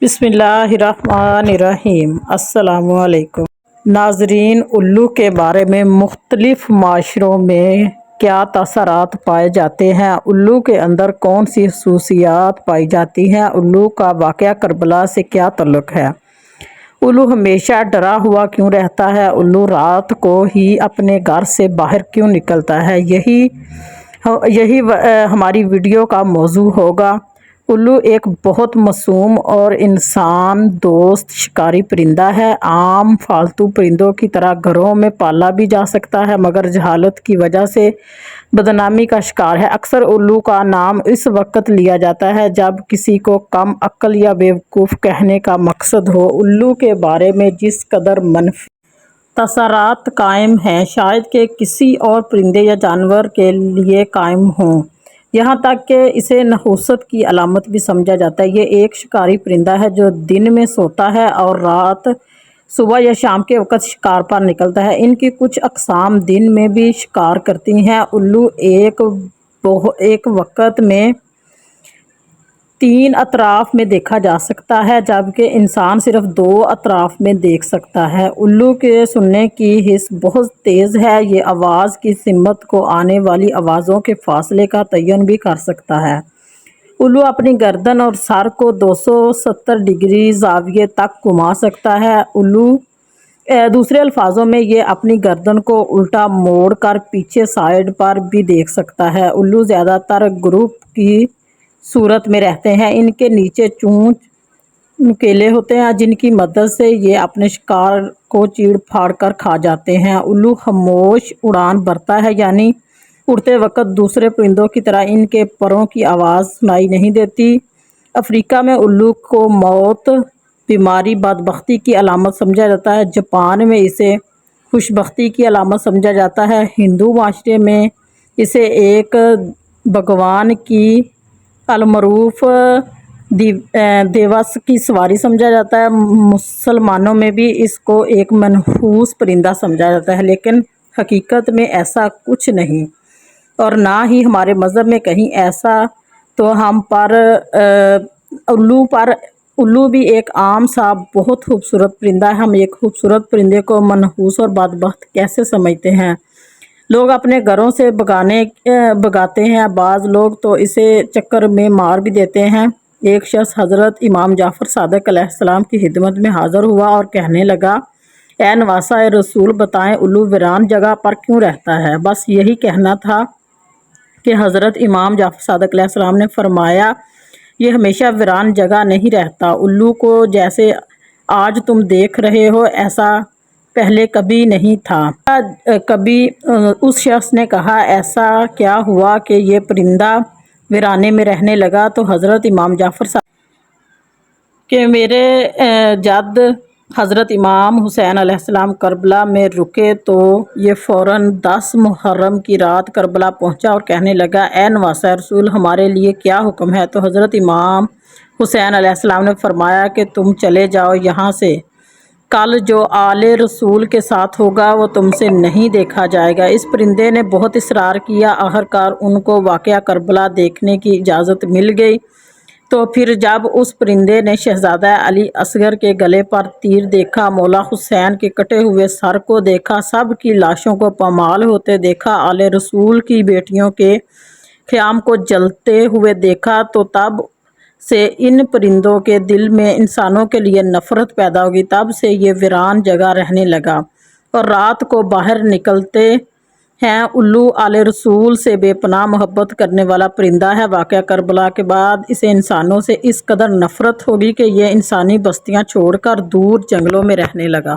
بسم اللہ الرحمن الرحیم۔ السلام علیکم ناظرین، الو کے بارے میں مختلف معاشروں میں کیا تاثرات پائے جاتے ہیں؟ الو کے اندر کون سی خصوصیات پائی جاتی ہیں؟ الو کا واقعہ کربلا سے کیا تعلق ہے؟ الو ہمیشہ ڈرا ہوا کیوں رہتا ہے؟ الو رات کو ہی اپنے گھر سے باہر کیوں نکلتا ہے؟ یہی ہماری ویڈیو کا موضوع ہوگا۔ الو ایک بہت معصوم اور انسان دوست شکاری پرندہ ہے۔ عام پالتو پرندوں کی طرح گھروں میں پالا بھی جا سکتا ہے، مگر جہالت کی وجہ سے بدنامی کا شکار ہے۔ اکثر الو کا نام اس وقت لیا جاتا ہے جب کسی کو کم عقل یا بیوقوف کہنے کا مقصد ہو۔ الو کے بارے میں جس قدر منفی تصورات قائم ہیں، شاید کہ کسی اور پرندے یا جانور کے لیے قائم ہوں، یہاں تک کہ اسے نحوست کی علامت بھی سمجھا جاتا ہے۔ یہ ایک شکاری پرندہ ہے جو دن میں سوتا ہے اور رات، صبح یا شام کے وقت شکار پر نکلتا ہے۔ ان کی کچھ اقسام دن میں بھی شکار کرتی ہیں۔ الو ایک وقت میں 3 اطراف میں دیکھا جا سکتا ہے، جبکہ انسان صرف 2 اطراف میں دیکھ سکتا ہے۔ الو کے سننے کی حس بہت تیز ہے۔ یہ آواز کی سمت کو آنے والی آوازوں کے فاصلے کا تعین بھی کر سکتا ہے۔ الو اپنی گردن اور سر کو 270 ڈگری زاویے تک گھما سکتا ہے۔ دوسرے الفاظوں میں یہ اپنی گردن کو الٹا موڑ کر پیچھے سائیڈ پر بھی دیکھ سکتا ہے۔ الو زیادہ تر گروپ کی صورت میں رہتے ہیں۔ ان کے نیچے چونچ نکیلے ہوتے ہیں، جن کی مدد سے یہ اپنے شکار کو چیڑ پھاڑ کر کھا جاتے ہیں۔ الو خاموش اڑان بھرتا ہے، یعنی اڑتے وقت دوسرے پرندوں کی طرح ان کے پروں کی آواز سنائی نہیں دیتی۔ افریقہ میں الو کو موت، بیماری، بدبختی کی علامت سمجھا جاتا ہے۔ جاپان میں اسے خوشبختی کی علامت سمجھا جاتا ہے۔ ہندو معاشرے میں اسے ایک بھگوان کی المعروف دیوس کی سواری سمجھا جاتا ہے۔ مسلمانوں میں بھی اس کو ایک منحوس پرندہ سمجھا جاتا ہے، لیکن حقیقت میں ایسا کچھ نہیں، اور نہ ہی ہمارے مذہب میں کہیں ایسا۔ تو ہم الو بھی ایک عام سا بہت خوبصورت پرندہ ہے۔ ہم ایک خوبصورت پرندے کو منحوس اور بدبخت کیسے سمجھتے ہیں؟ لوگ اپنے گھروں سے بھگاتے ہیں، بعض لوگ تو اسے چکر میں مار بھی دیتے ہیں۔ ایک شخص حضرت امام جعفر صادق علیہ السلام کی خدمت میں حاضر ہوا اور کہنے لگا، اے نواسہ رسول، بتائیں الو ویران جگہ پر کیوں رہتا ہے؟ بس یہی کہنا تھا کہ حضرت امام جعفر صادق علیہ السلام نے فرمایا، یہ ہمیشہ ویران جگہ نہیں رہتا۔ الو کو جیسے آج تم دیکھ رہے ہو ایسا پہلے کبھی نہیں تھا۔ اس شخص نے کہا، ایسا کیا ہوا کہ یہ پرندہ ویرانے میں رہنے لگا؟ تو حضرت امام جعفر صادق کہ میرے جد حضرت امام حسین علیہ السلام کربلا میں رکے تو یہ فوراً 10 محرم کی رات کربلا پہنچا اور کہنے لگا، اے نواسہ رسول، ہمارے لیے کیا حکم ہے؟ تو حضرت امام حسین علیہ السلام نے فرمایا کہ تم چلے جاؤ یہاں سے، کل جو آل رسول کے ساتھ ہوگا وہ تم سے نہیں دیکھا جائے گا۔ اس پرندے نے بہت اصرار کیا، آخرکار ان کو واقعہ کربلا دیکھنے کی اجازت مل گئی۔ تو پھر جب اس پرندے نے شہزادہ علی اصغر کے گلے پر تیر دیکھا، مولا حسین کے کٹے ہوئے سر کو دیکھا، سب کی لاشوں کو پامال ہوتے دیکھا، آل رسول کی بیٹیوں کے خیام کو جلتے ہوئے دیکھا، تو تب سے ان پرندوں کے دل میں انسانوں کے لیے نفرت پیدا ہوگی۔ تب سے یہ ویران جگہ رہنے لگا اور رات کو باہر نکلتے ہیں۔ الو آل رسول سے بے پناہ محبت کرنے والا پرندہ ہے۔ واقعہ کربلا کے بعد اسے انسانوں سے اس قدر نفرت ہوگی کہ یہ انسانی بستیاں چھوڑ کر دور جنگلوں میں رہنے لگا۔